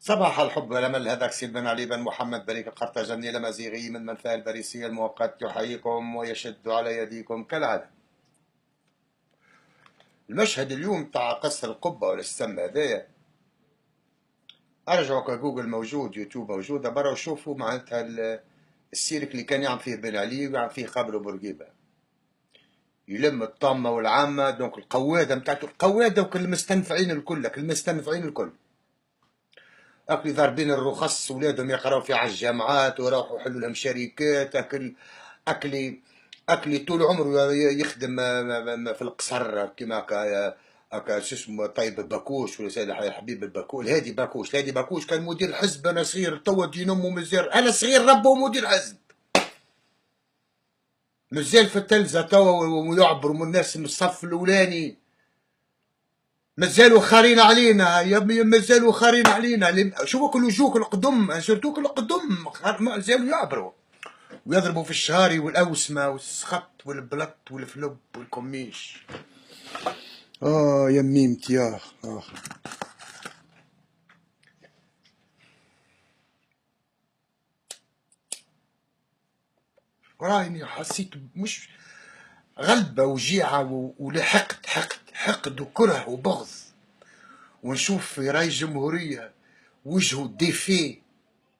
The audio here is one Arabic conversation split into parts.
صباح الحب والأمل. هذاك سيد بن علي بن محمد بريك القرطاجني الأمازيغي من منفى الباريسية المؤقت يحييكم ويشد على يديكم كالعادة. المشهد اليوم تاع قصر القبة والسم هذايا، أرجعوا كجوجل موجود، يوتيوب موجودة برا، وشوفوا معناتها السيرك اللي كان يعمل فيه بن علي ويعمل فيه قبر بورقيبة، يلم الطامة والعامة، دونك القوادة متاعته، القوادة وكل المستنفعين الكل، كل المستنفعين الكل اكل ضاربين الرخص، ولادهم يقراو في على الجامعات ويروحوا يحلوا لهم شركات. اكل اكل طول عمره يخدم في القصر كيما هكا شو اسمه، طيب الباكوش ولا سيد حبيب الباكوش، الهادي باكوش، الهادي باكوش كان مدير حزب. انا صغير توا دين امه مزير، انا صغير ربه مدير حزب، مازال في التلفزه توا ويعبروا من الناس من الصف الاولاني. مازالوا خارين علينا يا ابني، مازالوا خارين علينا. شوفوا كل وجوك القدم، سيرتو كل القدم مازالوا يعبروا ويضربوا في الشهاري والاوسمه والسخط والبلط والفلوب والكميش. يا ميمتي رايني حسيت مش غلبه وجيعه حقد وكره وبغض، ونشوف في راي الجمهوريه وجهه ديفي،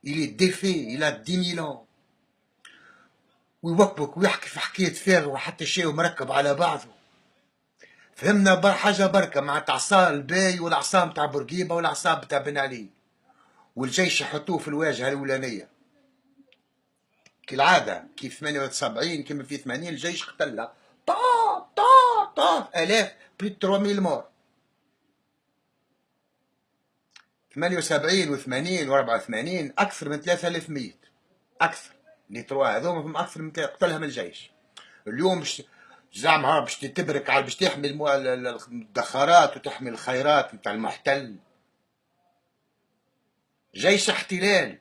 إلى 10 000 ويوكبك ويحكي في حكاية فارغ وحتى شيء ومركب على بعضه. فهمنا حاجة بركة مع عصا الباي والعصا متاع بورقيبة والعصا متاع بن علي، والجيش يحطوه في الواجهة الأولانية كالعادة. كيف 78 كيما في 80 الجيش قتلها طا آلاف، بلي 3000 مور. 78 و80 و84 أكثر من 3000 ميت، أكثر. اللي تروا هذوما أكثر من قتلهم الجيش. اليوم زعما باش تبرك على باش تحمي الدخارات وتحمي الخيرات نتاع المحتل. جيش احتلال،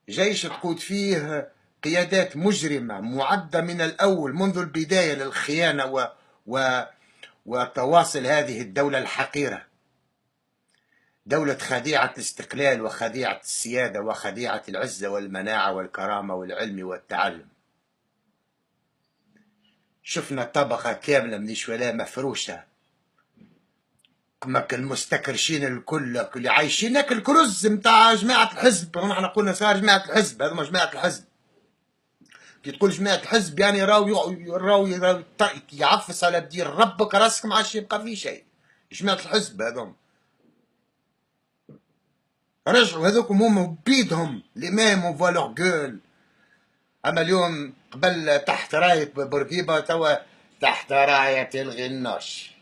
جيش تقود فيه قيادات مجرمة معدة من الأول منذ البداية للخيانة وتواصل هذه الدولة الحقيرة، دولة خديعة الاستقلال وخديعة السيادة وخديعة العزة والمناعة والكرامة والعلم والتعلم. شفنا طبقة كاملة من الشولاء مفروشة، المستكرشين الكل اللي عايشين هاك الكرز نتاع جماعة الحزب. نحن قلنا صار جماعة الحزب، هذوما جماعة الحزب. كي تقول جماعة الحزب يعني راو يعفس على دين ربك راسك ما عادش يبقى فيه شيء. جماعة الحزب هذوما رجعوا، هذوكم هما بيدهم الإمام وفالور جول. أما اليوم قبل تحت راية بورقيبة، توا تحت راية الغناش.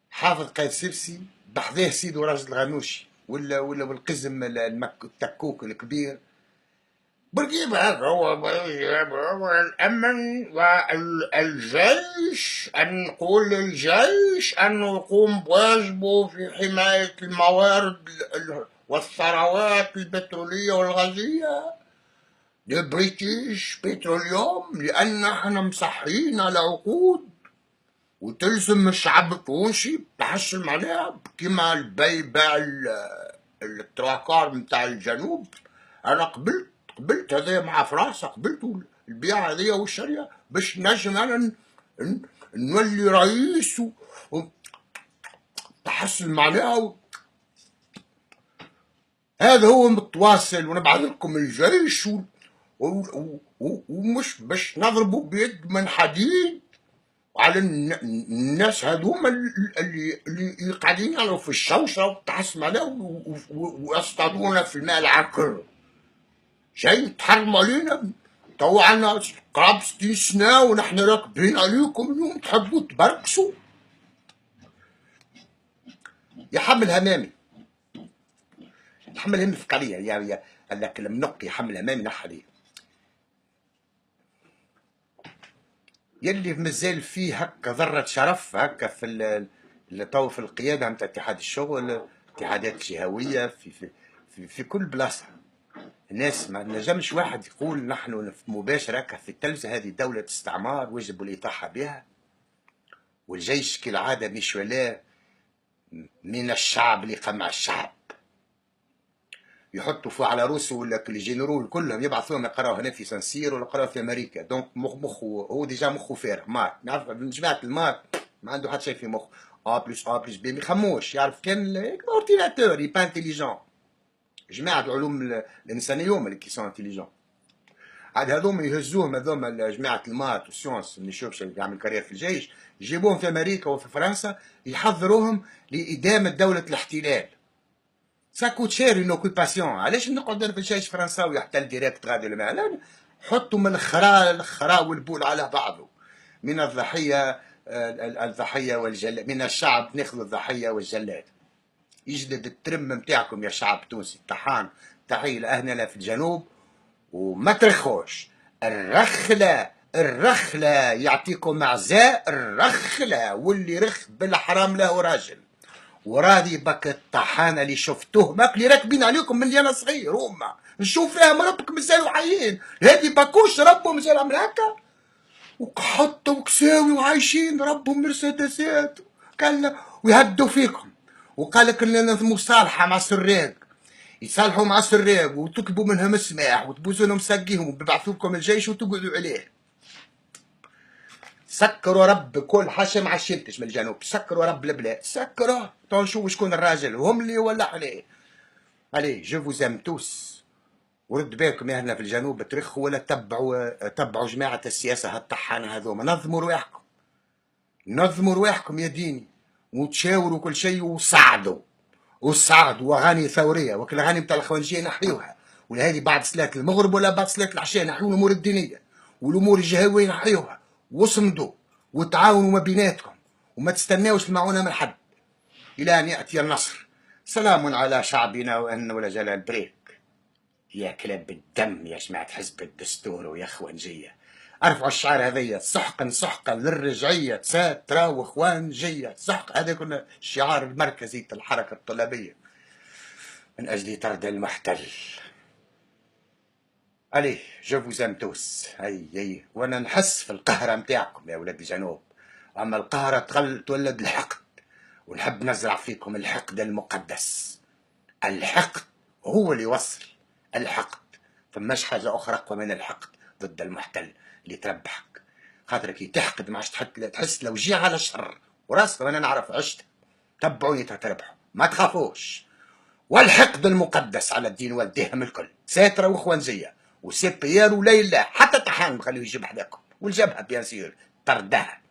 حافظ قايد سرسي بحذاه سيدو راجل الغنوشي ولا بالقزم التكوك الكبير. بورقيبة هذا هو الأمن والجيش، أن نقول للجيش أنه يقوم بواجبه في حماية الموارد والثروات البترولية والغازية للبريتيش بتروليوم، لأن احنا مصحين على عقود وتلزم الشعب التونسي تحشم عليها كيما البي باع التراكار متاع الجنوب. أنا قبلت هذايا مع فرنسا، قبلت البيع هذايا والشريعة باش نجم أنا نولي رئيس وتحصل عليها. هذا هو متواصل، ونبعث لكم الجيش ومش باش نضربوا بيد من حديد على الناس هذوما اللي قاعدين يعملوا في الشوشة وتحسم عليها ويصطادونا في الماء العكر. شيء تحرموا علينا. توا عنا قراب 60 سنة ونحن راكبين عليكم، اليوم تحبوا تبركسوا. يحمل همامي، يحمل همامي في قضية يا قال لك المنق يحمل همامي نحليه. يلي مازال فيه هكا ذرة شرف هكا في اللي تو في القيادة نتاع اتحاد الشغل، اتحادات جهوية في كل بلاصة. الناس ما نجمش واحد يقول نحن مباشرة في التلفزة هذه دولة استعمار ويجب الإطاحة بها، والجيش كالعادة مش ولا من الشعب لقمع الشعب، يحطوا فيه على روسه ولا الجنرال كلهم يبعثوهم يقراوا هنا في سانسير ولا يقراوا في امريكا. دونك مخه هو ديجا مخه فارغ مات، نعرف من جماعه المات ما عنده حتى شيء في مخه. ا بلس بي ما يخموش، يعرف كان اورديناتور يبقى انتيليجون. جماعه العلوم الانسانيه هما اللي كيسون انتيليجون. عاد هذوما يهزوهم هذوما جماعه المات والسيونس اللي يشوفش اللي يعمل كارير في الجيش، يجيبوهم في امريكا وفي فرنسا يحضروهم لادامه دوله الاحتلال. سا كوت شير اون اوكيباسيون. علاش نقعد انا في الجيش فرنساوي يحتل ديريكت غادي ولا لا؟ حطوا من الخرا والبول على بعضه. من الضحيه الضحيه والجلاد، من الشعب ناخذ الضحيه والجلاد. يجلد الترم نتاعكم يا شعب تونسي. طحان تحيه لاهلنا في الجنوب، وما ترخوش. الرخله الرخله يعطيكم عزاء الرخله، واللي رخ بالحرام له راجل. وراضي بك الطحانه اللي شفتوه ماك اللي راكبين عليكم من اللي انا صغير هما نشوف فيهم ربك مازالوا حيين. هذه باكوش ربهم مازال عامل هكا وقحط وكساوي وعايشين ربهم مرسيدسات قال ويهدوا فيكم. وقال لك ان مصالحه مع سراق، يصالحوا مع سراق وتكبوا منهم السماح وتبوزوا لهم ساقيهم وبيبعثوا لكم الجيش وتقعدوا عليه. سكروا رب كل حشم عشمتش من الجنوب، سكروا رب البلاد، سكروا. تو نشوفوا شكون الراجل، هم اللي ولا عليه. عليه جو فوزام توس. ورد بالكم يا هنا في الجنوب ترخوا ولا تبعوا جماعة السياسة هالطحانة هذوما. نظموا رواحكم، نظموا رواحكم يا ديني، وتشاوروا كل شيء وصعدوا واغاني ثورية وكل الاغاني بتاع الخوانجية نحيوها، ولا هذه بعد صلاة المغرب ولا بعد صلاة العشاء نحيوا الامور الدينية والامور الجهوية نحيوها، وصمدوا وتعاونوا ما بيناتكم وما تستناوش المعونة من حد إلى أن يأتي النصر. سلام على شعبنا وأن ولا جلال بريك. يا كلاب الدم يا جماعة حزب الدستور ويا خوانجية، ارفعوا الشعار هذيا سحقا سحقا للرجعية ساترا وخوانجية. سحق هذا كنا الشعار المركزي الحركة الطلابية من أجل طرد المحتل. عليه جو فوزام توس. هي وانا نحس في القهرة متاعكم يا ولاد الجنوب، اما القهرة تولد الحقد، ونحب نزرع فيكم الحقد المقدس. الحقد هو اللي يوصل. الحقد فماش حاجة أخرى أقوى من الحقد ضد المحتل اللي تربحك. خاطر كي تحقد ما عادش تحس لو جي على الشر وراسكم. أنا نعرف عشت، تبعوني تربحوا ما تخافوش. والحقد المقدس على الدين والديهم الكل، ساترة وخوانزية وسيبيال وليلة حتى طحان مخليه يجيب حداكم، والجبهة بيان سير طردها.